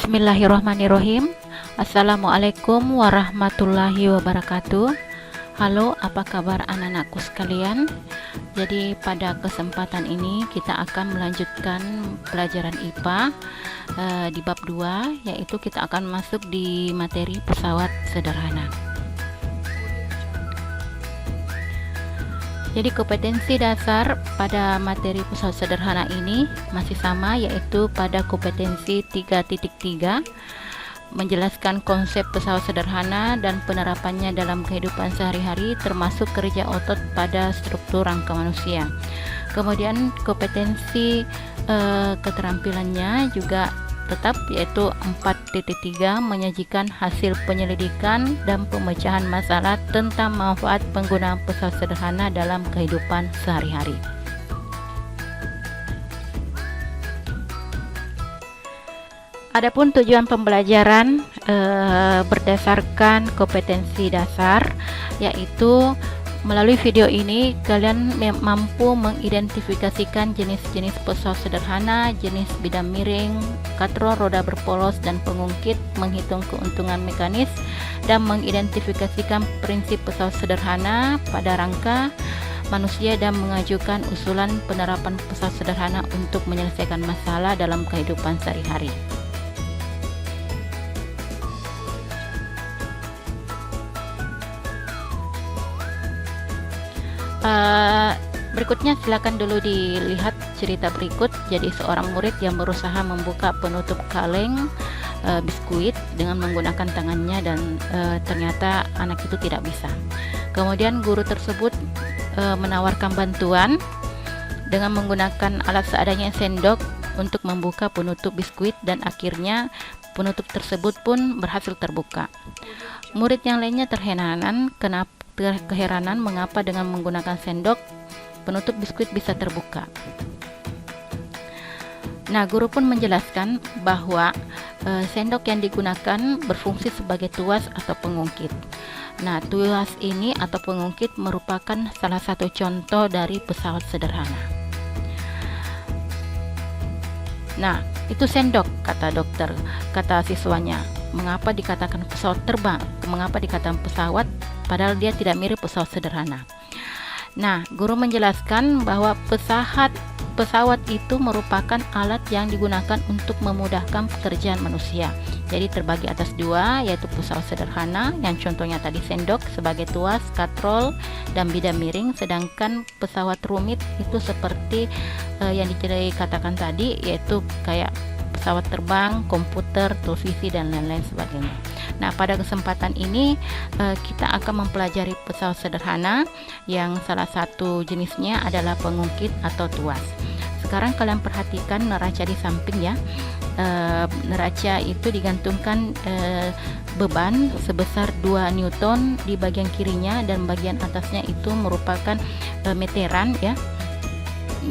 Bismillahirrahmanirrahim. Assalamualaikum warahmatullahi wabarakatuh. Halo, apa kabar anak-anakku sekalian? Jadi pada kesempatan ini kita akan melanjutkan pelajaran IPA di bab 2, yaitu kita akan masuk di materi pesawat sederhana. Jadi kompetensi dasar pada materi pesawat sederhana ini masih sama, yaitu pada kompetensi 3.3, menjelaskan konsep pesawat sederhana dan penerapannya dalam kehidupan sehari-hari termasuk kerja otot pada struktur rangka manusia. Kemudian kompetensi keterampilannya juga tetap, yaitu 4.3, menyajikan hasil penyelidikan dan pemecahan masalah tentang manfaat penggunaan pesawat sederhana dalam kehidupan sehari-hari. Adapun tujuan pembelajaran berdasarkan kompetensi dasar, yaitu melalui video ini kalian mampu mengidentifikasikan jenis-jenis pesawat sederhana, jenis bidang miring, katrol, roda berpolos, dan pengungkit, menghitung keuntungan mekanis, dan mengidentifikasikan prinsip pesawat sederhana pada rangka manusia dan mengajukan usulan penerapan pesawat sederhana untuk menyelesaikan masalah dalam kehidupan sehari-hari. Berikutnya silakan dulu dilihat cerita berikut. Jadi seorang murid yang berusaha membuka penutup kaleng biskuit dengan menggunakan tangannya dan ternyata anak itu tidak bisa. Kemudian guru tersebut menawarkan bantuan dengan menggunakan alat seadanya sendok untuk membuka penutup biskuit, dan akhirnya penutup tersebut pun berhasil terbuka. Murid yang lainnya keheranan mengapa dengan menggunakan sendok penutup biskuit bisa terbuka. Nah, guru pun menjelaskan bahwa sendok yang digunakan berfungsi sebagai tuas atau pengungkit. Nah, tuas ini atau pengungkit merupakan salah satu contoh dari pesawat sederhana. Nah, itu sendok, kata dokter, kata siswanya. Mengapa dikatakan pesawat terbang? Mengapa dikatakan pesawat padahal dia tidak mirip pesawat sederhana? Nah, guru menjelaskan bahwa pesawat itu merupakan alat yang digunakan untuk memudahkan pekerjaan manusia. Jadi terbagi atas dua, yaitu pesawat sederhana yang contohnya tadi sendok sebagai tuas, katrol, dan bidang miring. Sedangkan pesawat rumit itu seperti yang dikatakan tadi, yaitu kayak pesawat terbang, komputer, televisi, dan lain-lain sebagainya. Nah, pada kesempatan ini kita akan mempelajari pesawat sederhana yang salah satu jenisnya adalah pengungkit atau tuas. Sekarang kalian perhatikan neraca di samping ya. Neraca itu digantungkan beban sebesar 2 Newton di bagian kirinya, dan bagian atasnya itu merupakan meteran ya.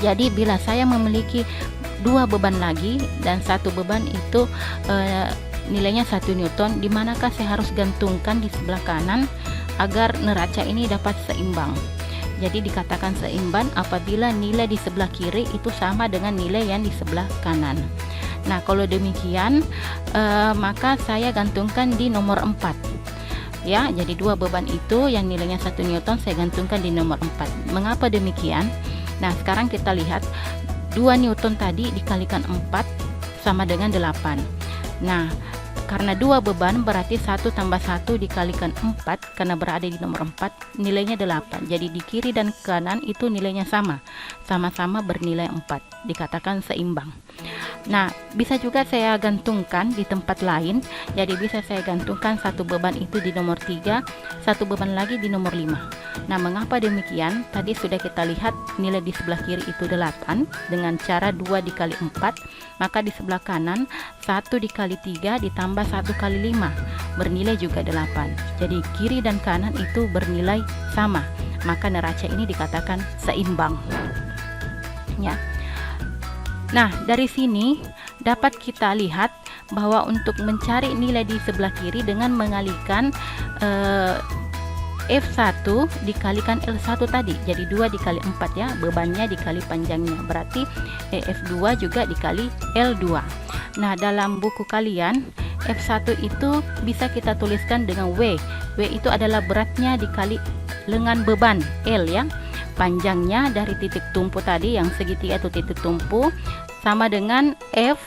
Jadi bila saya memiliki 2 beban lagi dan 1 beban itu nilainya 1 Newton, di manakah saya harus gantungkan di sebelah kanan agar neraca ini dapat seimbang. Jadi dikatakan seimbang apabila nilai di sebelah kiri itu sama dengan nilai yang di sebelah kanan. Nah, kalau demikian maka saya gantungkan di nomor 4 ya. Jadi 2 beban itu yang nilainya 1 Newton saya gantungkan di nomor 4. Mengapa demikian? Nah, sekarang kita lihat 2 Newton tadi dikalikan 4 sama dengan 8. Nah, karena 2 beban berarti 1 tambah 1 dikalikan 4, karena berada di nomor 4 nilainya 8. Jadi di kiri dan kanan itu nilainya sama-sama bernilai 4, dikatakan seimbang. Nah, bisa juga saya gantungkan di tempat lain. Jadi bisa saya gantungkan 1 beban itu di nomor 3, 1 beban lagi di nomor 5. Nah, mengapa demikian? Tadi sudah kita lihat nilai di sebelah kiri itu 8 dengan cara 2 dikali 4, maka di sebelah kanan 1 dikali 3 ditambah 1 kali 5 bernilai juga 8. Jadi kiri dan kanan itu bernilai sama, maka neraca ini dikatakan seimbang ya. Nah, dari sini dapat kita lihat bahwa untuk mencari nilai di sebelah kiri dengan mengalihkan F1 dikalikan L1 tadi, jadi 2 dikali 4 ya, bebannya dikali panjangnya, berarti F2 juga dikali L2. Nah, dalam buku kalian F1 itu bisa kita tuliskan dengan W. W itu adalah beratnya dikali lengan beban L ya. Panjangnya dari titik tumpu tadi yang segitiga itu titik tumpu sama dengan F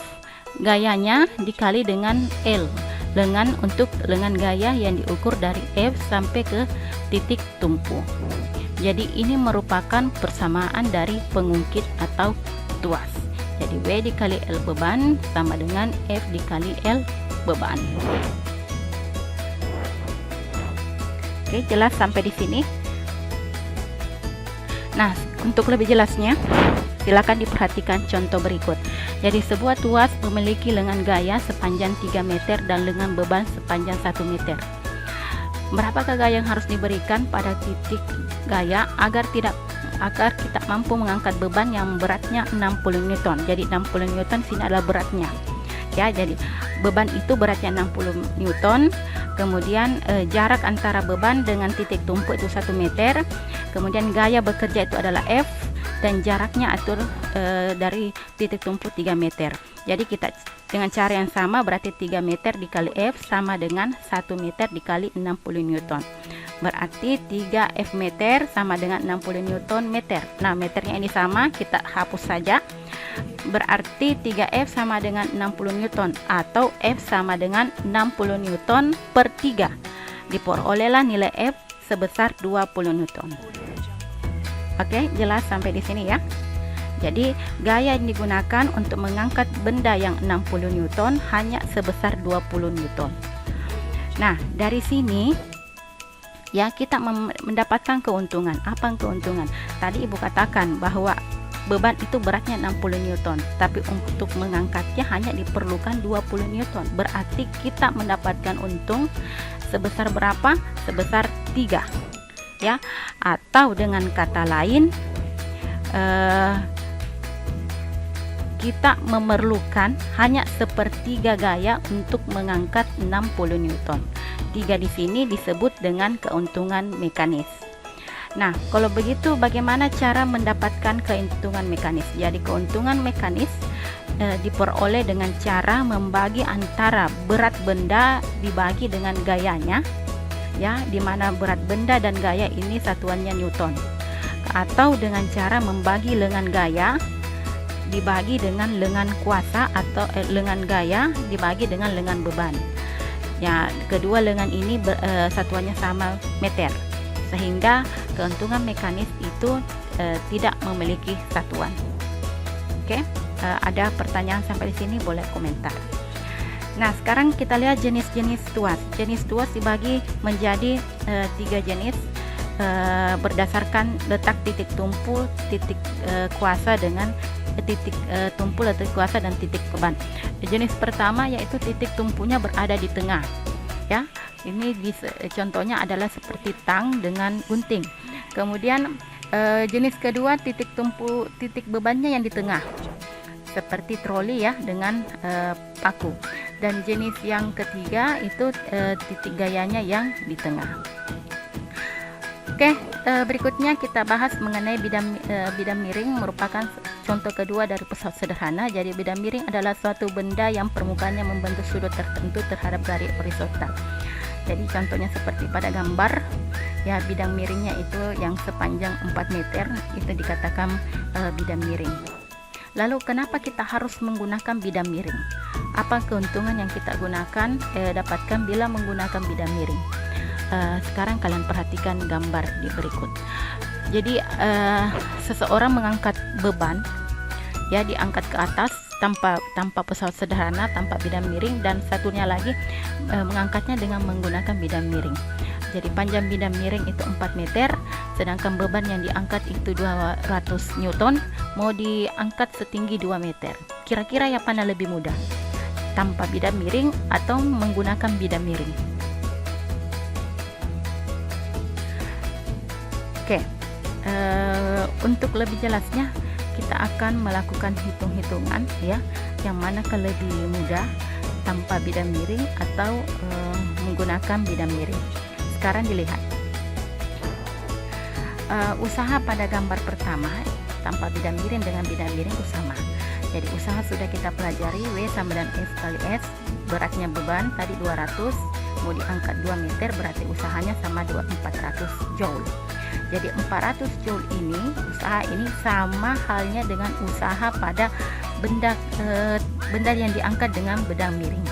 gayanya dikali dengan L. Lengan untuk lengan gaya yang diukur dari F sampai ke titik tumpu. Jadi ini merupakan persamaan dari pengungkit atau tuas. Jadi W dikali L beban sama dengan F dikali L beban. Oke, jelas sampai di sini. Nah, untuk lebih jelasnya silakan diperhatikan contoh berikut. Jadi sebuah tuas memiliki lengan gaya sepanjang 3 meter dan lengan beban sepanjang 1 meter. Berapakah gaya yang harus diberikan pada titik gaya agar kita mampu mengangkat beban yang beratnya 60 Newton. Jadi 60 Newton sini adalah beratnya. Ya, jadi beban itu beratnya 60 Newton. Kemudian jarak antara beban dengan titik tumpu itu 1 meter. Kemudian gaya bekerja itu adalah F dan jaraknya atur dari titik tumpu 3 meter. Jadi kita dengan cara yang sama berarti 3 meter dikali F sama dengan 1 meter dikali 60 Newton. Berarti 3 F meter sama dengan 60 Newton meter. Nah, meternya ini sama, kita hapus saja. Berarti 3F sama dengan 60 Newton atau F sama dengan 60 Newton per 3. Diperolehlah nilai F sebesar 20 Newton. Oke, jelas sampai di sini ya. Jadi gaya yang digunakan untuk mengangkat benda yang 60 Newton hanya sebesar 20 Newton. Nah, dari sini ya kita mendapatkan keuntungan. Apa keuntungan? Tadi Ibu katakan bahwa beban itu beratnya 60 Newton, tapi untuk mengangkatnya hanya diperlukan 20 Newton. Berarti kita mendapatkan untung sebesar berapa? Sebesar 3. Ya, atau dengan kata lain kita memerlukan hanya sepertiga gaya untuk mengangkat 60 Newton. 3 di sini disebut dengan keuntungan mekanis. Nah, kalau begitu bagaimana cara mendapatkan keuntungan mekanis? Jadi keuntungan mekanis diperoleh dengan cara membagi antara berat benda dibagi dengan gayanya, ya, di mana berat benda dan gaya ini satuannya Newton, atau dengan cara membagi lengan gaya dibagi dengan lengan kuasa atau lengan gaya dibagi dengan lengan beban. Ya, kedua lengan ini satuannya sama meter, sehingga keuntungan mekanis itu tidak memiliki satuan. Oke, ada pertanyaan sampai di sini boleh komentar. Nah, sekarang kita lihat jenis-jenis tuas. Jenis tuas dibagi menjadi 3 jenis berdasarkan letak titik tumpu, titik kuasa dengan titik tumpu, letak kuasa dan titik beban. Jenis pertama yaitu titik tumpunya berada di tengah. Ya, ini contohnya adalah seperti tang dengan gunting. Kemudian jenis kedua titik tumpu, titik bebannya yang di tengah, seperti troli ya dengan paku. Dan jenis yang ketiga itu titik gayanya yang di tengah. Oke, berikutnya kita bahas mengenai bidang miring, merupakan contoh kedua dari pesawat sederhana. Jadi bidang miring adalah suatu benda yang permukaannya membentuk sudut tertentu terhadap garis horizontal. Jadi contohnya seperti pada gambar ya, bidang miringnya itu yang sepanjang 4 meter itu dikatakan bidang miring. Lalu kenapa kita harus menggunakan bidang miring? Apa keuntungan yang kita dapatkan bila menggunakan bidang miring? Sekarang kalian perhatikan gambar di berikut. Jadi seseorang mengangkat beban ya, diangkat ke atas tanpa pesawat sederhana, tanpa bidang miring, dan satunya lagi mengangkatnya dengan menggunakan bidang miring. Jadi panjang bidang miring itu 4 meter, sedangkan beban yang diangkat itu 200 Newton, mau diangkat setinggi 2 meter. Kira-kira yang mana lebih mudah? Tanpa bidang miring atau menggunakan bidang miring? Oke, untuk lebih jelasnya kita akan melakukan hitung-hitungan ya, yang manakah lebih mudah, tanpa bidang miring atau menggunakan bidang miring. Sekarang dilihat. Usaha pada gambar pertama tanpa bidang miring dengan bidang miring itu sama. Jadi usaha sudah kita pelajari, W sama dengan F kali S, beratnya beban tadi 200, mau diangkat 2 meter berarti usahanya sama 400 joule. Jadi 400 joule ini, usaha ini sama halnya dengan usaha pada benda yang diangkat dengan bidang miring.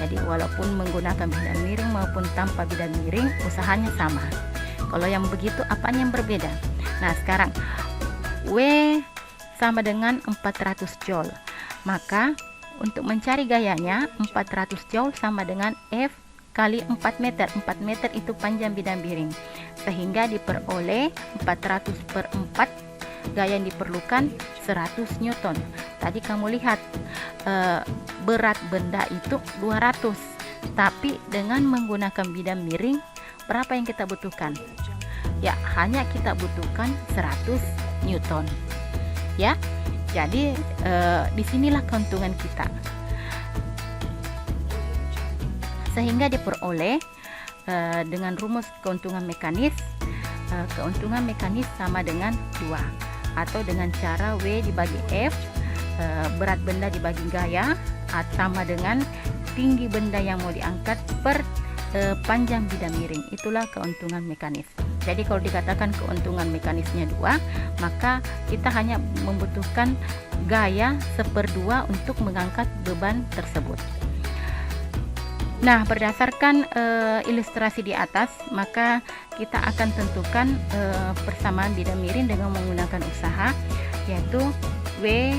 Jadi walaupun menggunakan bidang miring maupun tanpa bidang miring, usahanya sama. Kalau yang begitu, apanya yang berbeda? Nah, sekarang W sama dengan 400 joule. Maka untuk mencari gayanya, 400 joule sama dengan F kali 4 meter. 4 meter itu panjang bidang miring. Sehingga diperoleh 400 per 4, gaya yang diperlukan 100 Newton. Tadi kamu lihat berat benda itu 200. Tapi dengan menggunakan bidang miring, berapa yang kita butuhkan? Ya, hanya kita butuhkan 100 Newton. Ya, jadi disinilah keuntungan kita. Sehingga diperoleh dengan rumus keuntungan mekanis, keuntungan mekanis sama dengan 2, atau dengan cara W dibagi F, berat benda dibagi gaya, sama dengan tinggi benda yang mau diangkat per panjang bidang miring. Itulah keuntungan mekanis. Jadi kalau dikatakan keuntungan mekanisnya 2, maka kita hanya membutuhkan gaya 1/2 untuk mengangkat beban tersebut. Nah, berdasarkan ilustrasi di atas, maka kita akan tentukan persamaan bidang miring dengan menggunakan usaha, yaitu W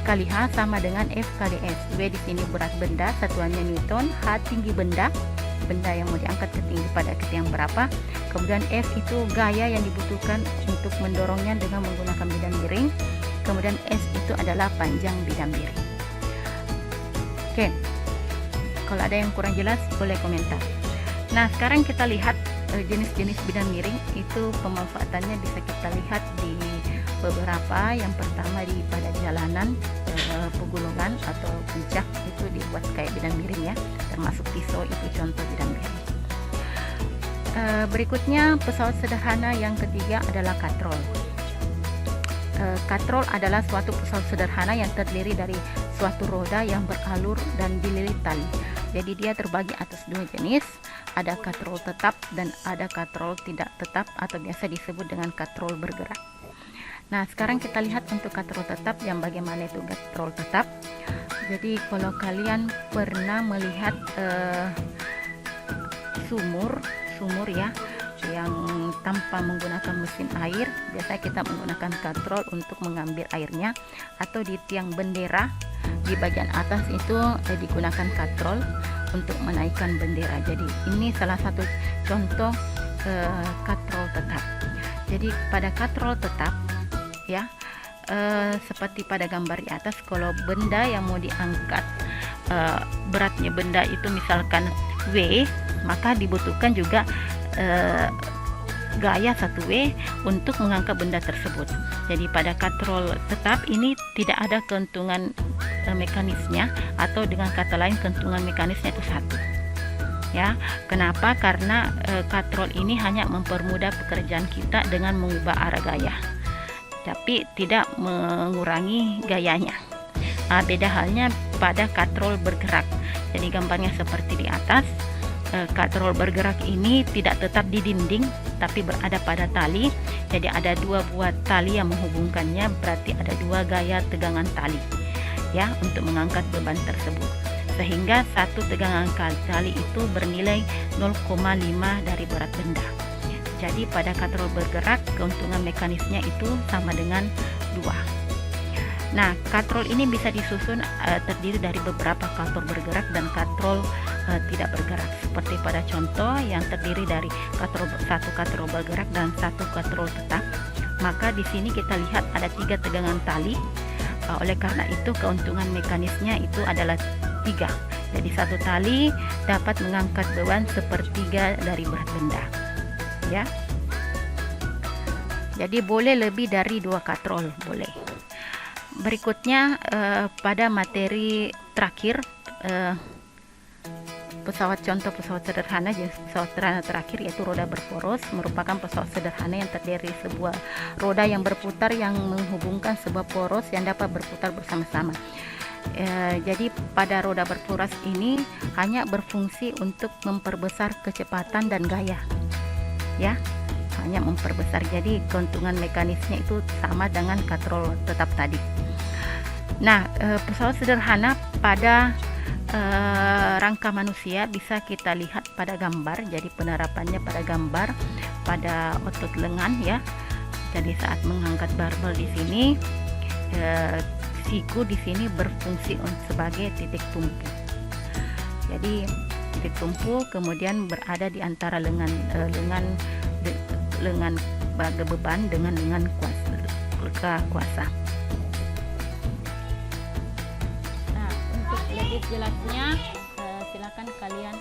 kali H sama dengan F kali S. W di sini berat benda, satuannya Newton. H tinggi benda yang mau diangkat ke tinggi pada ketinggian berapa. Kemudian F itu gaya yang dibutuhkan untuk mendorongnya dengan menggunakan bidang miring. Kemudian S itu adalah panjang bidang miring. Oke. Kalau ada yang kurang jelas boleh komentar. Nah, sekarang kita lihat jenis-jenis bidang miring itu pemanfaatannya bisa kita lihat di beberapa. Yang pertama pada jalanan, pegunungan atau puncak itu dibuat kayak bidang miring ya, termasuk pisau itu contoh bidang miring. Berikutnya pesawat sederhana yang ketiga adalah katrol. Katrol adalah suatu pesawat sederhana yang terdiri dari suatu roda yang beralur dan dililit tali. Jadi dia terbagi atas 2 jenis, ada katrol tetap dan ada katrol tidak tetap atau biasa disebut dengan katrol bergerak. Nah, sekarang kita lihat untuk katrol tetap, yang bagaimana itu katrol tetap. Jadi kalau kalian pernah melihat sumur ya, yang tanpa menggunakan mesin air, biasanya kita menggunakan katrol untuk mengambil airnya, atau di tiang bendera di bagian atas itu digunakan katrol untuk menaikkan bendera. Jadi ini salah satu contoh katrol tetap. Jadi pada katrol tetap ya, seperti pada gambar di atas, kalau benda yang mau diangkat beratnya benda itu misalkan W, maka dibutuhkan juga gaya 1W untuk mengangkat benda tersebut. Jadi pada katrol tetap ini tidak ada keuntungan mekanisnya, atau dengan kata lain keuntungan mekanisnya itu 1 ya. Kenapa? Karena katrol ini hanya mempermudah pekerjaan kita dengan mengubah arah gaya, tapi tidak mengurangi gayanya. Beda halnya pada katrol bergerak. Jadi gambarnya seperti di atas. Katrol bergerak ini tidak tetap di dinding, tapi berada pada tali. Jadi ada 2 buah tali yang menghubungkannya, berarti ada 2 gaya tegangan tali ya untuk mengangkat beban tersebut. Sehingga satu tegangan tali itu bernilai 0,5 dari berat benda. Jadi pada katrol bergerak keuntungan mekanisnya itu sama dengan 2. Nah, katrol ini bisa disusun terdiri dari beberapa katrol bergerak dan katrol tidak bergerak. Seperti pada contoh yang terdiri dari satu katrol bergerak dan 1 katrol tetap. Maka di sini kita lihat ada 3 tegangan tali. Oleh karena itu keuntungan mekanisnya itu adalah 3. Jadi satu tali dapat mengangkat beban 1/3 dari berat benda. Ya. Jadi boleh lebih dari 2 katrol, boleh. Berikutnya pada materi terakhir contoh pesawat sederhana, jenis pesawat sederhana terakhir yaitu roda berporos, merupakan pesawat sederhana yang terdiri dari sebuah roda yang berputar yang menghubungkan sebuah poros yang dapat berputar bersama-sama. Jadi pada roda berporos ini hanya berfungsi untuk memperbesar kecepatan dan gaya, ya, hanya memperbesar. Jadi keuntungan mekanisnya itu sama dengan katrol tetap tadi. Nah, pesawat sederhana pada rangka manusia bisa kita lihat pada gambar. Jadi penerapannya pada gambar, pada otot lengan, ya. Jadi saat mengangkat barbel di sini, siku di sini berfungsi sebagai titik tumpu. Jadi titik tumpu kemudian berada di antara lengan beban dengan lengan kuasa. Nah, untuk lebih jelasnya silakan kalian